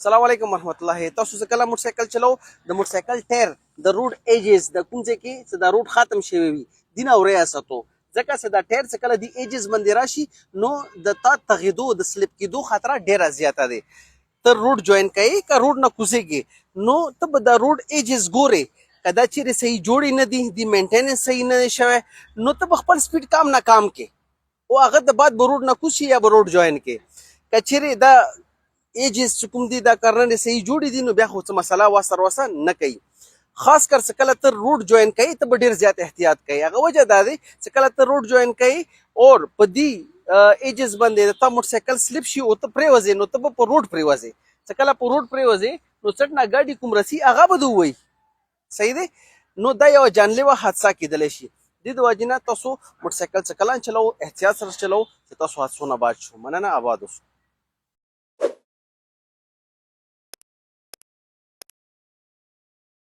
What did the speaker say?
السلام علیکم ورحمت الله. تاسو چې کله موټرسایکل چلو د موټرسایکل ټایر د روډ ایجز د کوم ځای کې چې دا روډ ختم شوی وي دینه اوریا ساتو ځکه چې دا ټایر چې کله دی ایجز باندې راشي نو د تا تغیدو د سلیپ کېدو خطر ډیره زیاته دی. ته روډ جوین کوي که روډ نه کوزیږي نو ته به د روډ ایجز ګوري که دا چیرې صحیح جوړې نه دي د مینټیننس صحیح نه دی شوی نو ته به خپل سپیډ کام نه کام کې او هغه د بعد به روډ نه کوشي یا به روډ جوین کې که چیرې دا ایجز چې کوم دي دا کارنه صحیح جوړې دي نو بیا خو څه مسله واسره وسه نه کوي. خاص کر چې کله ته روډ جوین کوي ته به ډېر زیات احتیاط کوي. هغه وجه دا دی چې کله ته روډ جوین کوي اور په دې ایجز باندې تا موټرسایکل سلیپ شي او ته پریوځې نو ته به په روډ پریوځې. چې کله په روډ پریوځې نو څټ نه ګاډي کوم رسي هغه به دې ووایي. صحیح دی نو دا یو جانلیوه حادثه کېدلی شي. د دې وجې نه تاسو موټرسایکل چې کله چلو احتیاط سره چلو چې تاسو حادثو نه بچ شو. مننه، آباد اوسئ.